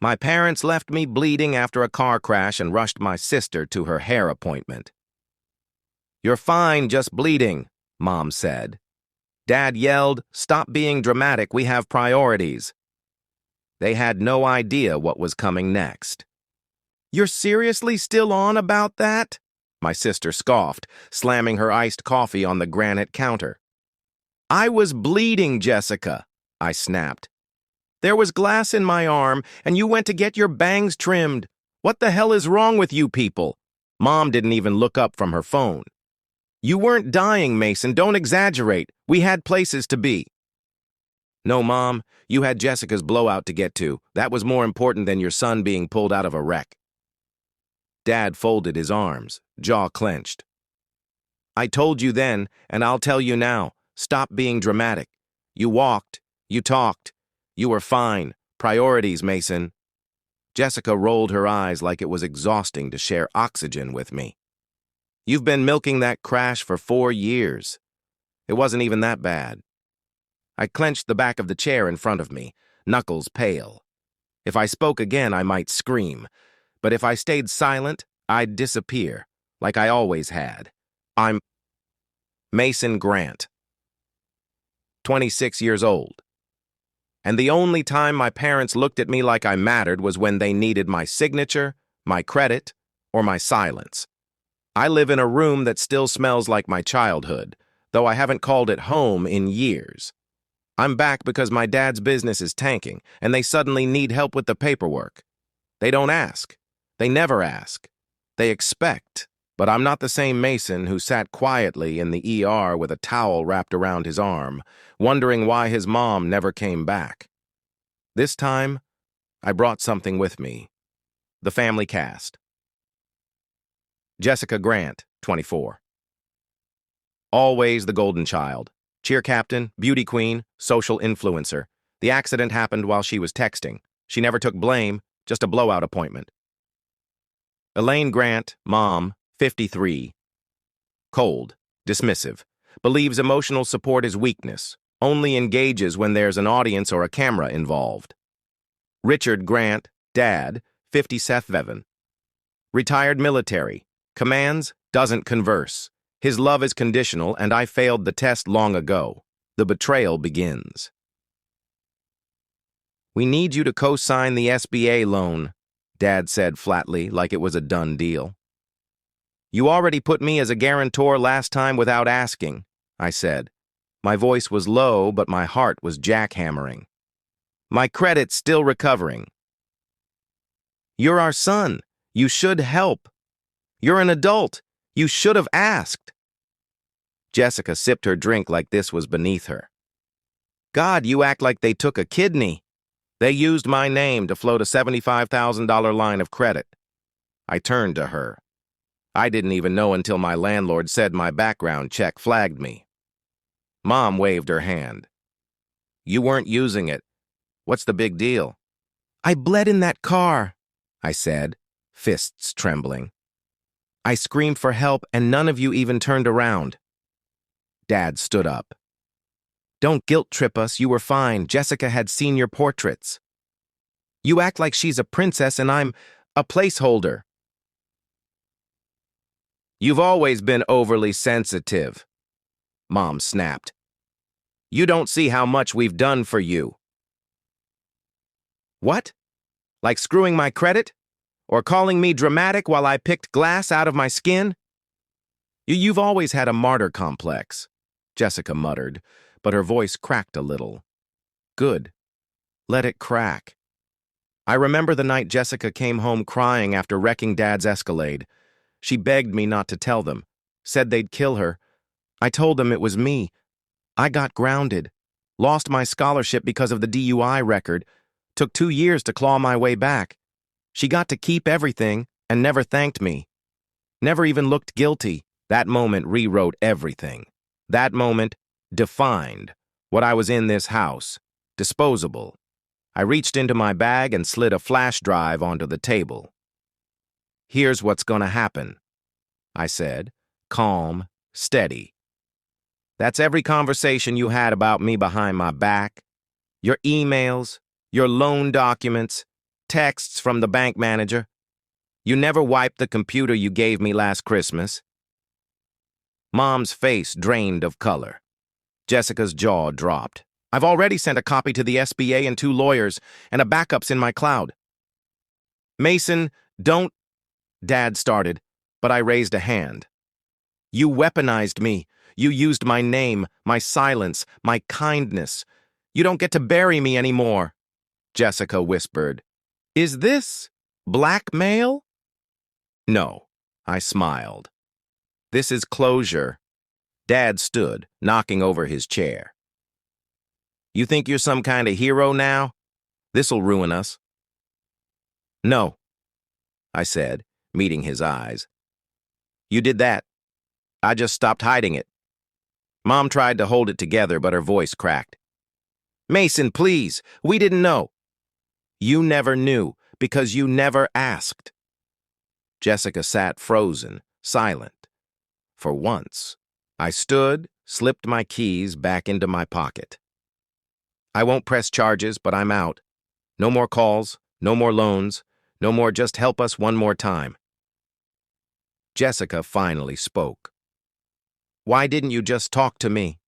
My parents left me bleeding after a car crash and rushed my sister to her hair appointment. "You're fine, just bleeding," Mom said. Dad yelled, "Stop being dramatic, we have priorities." They had no idea what was coming next. "You're seriously still on about that?" My sister scoffed, slamming her iced coffee on the granite counter. "I was bleeding, Jessica," I snapped. "There was glass in my arm, and you went to get your bangs trimmed. What the hell is wrong with you people?" Mom didn't even look up from her phone. "You weren't dying, Mason. Don't exaggerate. We had places to be." "No, Mom. You had Jessica's blowout to get to. That was more important than your son being pulled out of a wreck." Dad folded his arms, jaw clenched. "I told you then, and I'll tell you now. Stop being dramatic. You walked. You talked. You were fine. Priorities, Mason." Jessica rolled her eyes like it was exhausting to share oxygen with me. "You've been milking that crash for 4 years. It wasn't even that bad." I clenched the back of the chair in front of me, knuckles pale. If I spoke again, I might scream. But if I stayed silent, I'd disappear, like I always had. I'm Mason Grant, 26 years old. And the only time my parents looked at me like I mattered was when they needed my signature, my credit, or my silence. I live in a room that still smells like my childhood, though I haven't called it home in years. I'm back because my dad's business is tanking, and they suddenly need help with the paperwork. They don't ask. They never ask. They expect. But I'm not the same Mason who sat quietly in the ER with a towel wrapped around his arm, wondering why his mom never came back. This time, I brought something with me. The family cast. Jessica Grant, 24. Always the golden child. Cheer captain, beauty queen, social influencer. The accident happened while she was texting. She never took blame, just a blowout appointment. Elaine Grant, mom, 53. Cold, dismissive, believes emotional support is weakness, only engages when there's an audience or a camera involved. Richard Grant, dad, 57. Retired military, commands, doesn't converse. His love is conditional, and I failed the test long ago. The betrayal begins. "We need you to co-sign the SBA loan," Dad said flatly, like it was a done deal. "You already put me as a guarantor last time without asking," I said. My voice was low, but my heart was jackhammering. "My credit's still recovering." "You're our son. You should help. You're an adult. You should have asked." Jessica sipped her drink like this was beneath her. "God, you act like they took a kidney. They used my name to float a $75,000 line of credit." I turned to her. I didn't even know until my landlord said my background check flagged me. Mom waved her hand. "You weren't using it. What's the big deal?" "I bled in that car," I said, fists trembling. "I screamed for help, and none of you even turned around." Dad stood up. "Don't guilt trip us. You were fine. Jessica had seen your portraits. You act like she's a princess and I'm a placeholder." "You've always been overly sensitive," Mom snapped. "You don't see how much we've done for you." "What? Like screwing my credit? Or calling me dramatic while I picked glass out of my skin?" You've always had a martyr complex," Jessica muttered, but her voice cracked a little. "Good. Let it crack." I remember the night Jessica came home crying after wrecking Dad's Escalade. She begged me not to tell them, said they'd kill her. I told them it was me. I got grounded, lost my scholarship because of the DUI record, took 2 years to claw my way back. She got to keep everything and never thanked me. Never even looked guilty. That moment rewrote everything. That moment defined what I was in this house. Disposable. I reached into my bag and slid a flash drive onto the table. "Here's what's gonna happen," I said, calm, steady. "That's every conversation you had about me behind my back. Your emails, your loan documents, Texts from the bank manager. You never wiped the computer you gave me last Christmas. Mom's face drained of color. Jessica's jaw dropped. I've already sent a copy to the SBA and 2 lawyers, and a backup's in my cloud. Mason, don't... Dad started, but I raised a hand. You weaponized me. You used my name, my silence, my kindness. You don't get to bury me anymore, Jessica whispered. Is this blackmail? No, I smiled. This is closure. Dad stood, knocking over his chair. You think you're some kind of hero now? This'll ruin us. No, I said, meeting his eyes. You did that. I just stopped hiding it. Mom tried to hold it together, but her voice cracked. Mason, please, we didn't know. You never knew, because you never asked. Jessica sat frozen, silent. For once, I stood, slipped my keys back into my pocket. I won't press charges, but I'm out. No more calls, no more loans, no more just help us one more time. Jessica finally spoke. Why didn't you just talk to me?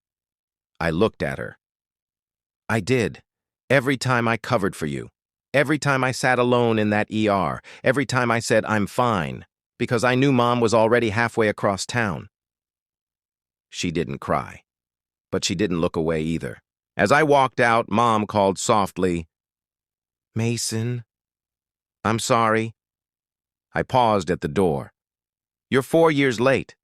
I looked at her. I did. Every time I covered for you. Every time I sat alone in that ER. Every time I said I'm fine, because I knew Mom was already halfway across town. She didn't cry, but she didn't look away either. As I walked out, Mom called softly, Mason, I'm sorry. I paused at the door. You're 4 years late.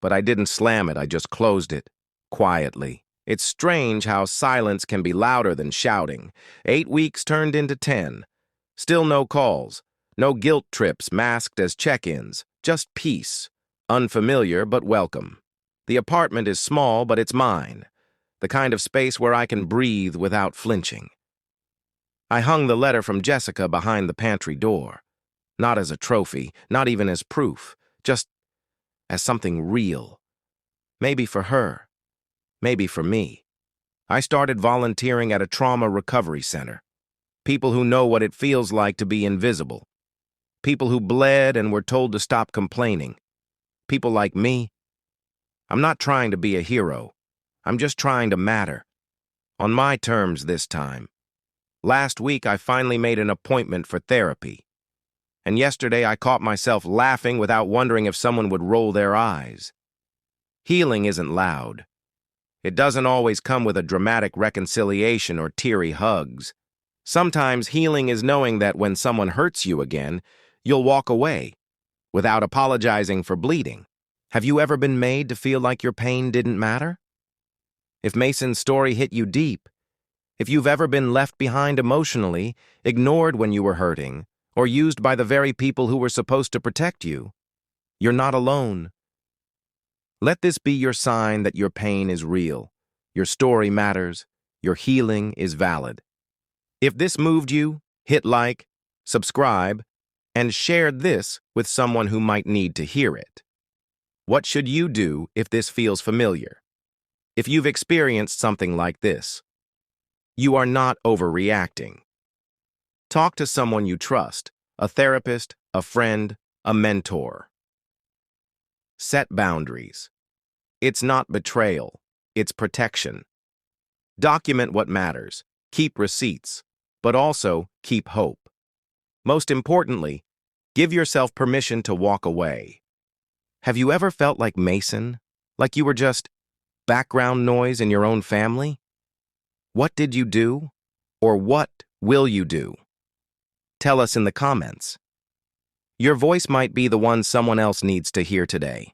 But I didn't slam it, I just closed it, quietly. It's strange how silence can be louder than shouting. 8 weeks turned into 10. Still no calls, no guilt trips masked as check-ins, just peace. Unfamiliar but welcome. The apartment is small, but it's mine. The kind of space where I can breathe without flinching. I hung the letter from Jessica behind the pantry door. Not as a trophy, not even as proof, just as something real. Maybe for her, maybe for me. I started volunteering at a trauma recovery center. People who know what it feels like to be invisible. People who bled and were told to stop complaining. People like me. I'm not trying to be a hero. I'm just trying to matter. On my terms this time. Last week, I finally made an appointment for therapy. And yesterday, I caught myself laughing without wondering if someone would roll their eyes. Healing isn't loud. It doesn't always come with a dramatic reconciliation or teary hugs. Sometimes healing is knowing that when someone hurts you again, you'll walk away without apologizing for bleeding. Have you ever been made to feel like your pain didn't matter? If Mason's story hit you deep, if you've ever been left behind emotionally, ignored when you were hurting, or used by the very people who were supposed to protect you, you're not alone. Let this be your sign that your pain is real, your story matters, your healing is valid. If this moved you, hit like, subscribe, and share this with someone who might need to hear it. What should you do if this feels familiar? If you've experienced something like this, you are not overreacting. Talk to someone you trust, a therapist, a friend, a mentor. Set boundaries. It's not betrayal, it's protection. Document what matters, keep receipts, but also keep hope. Most importantly, give yourself permission to walk away. Have you ever felt like Mason? Like you were just background noise in your own family? What did you do? Or what will you do? Tell us in the comments. Your voice might be the one someone else needs to hear today.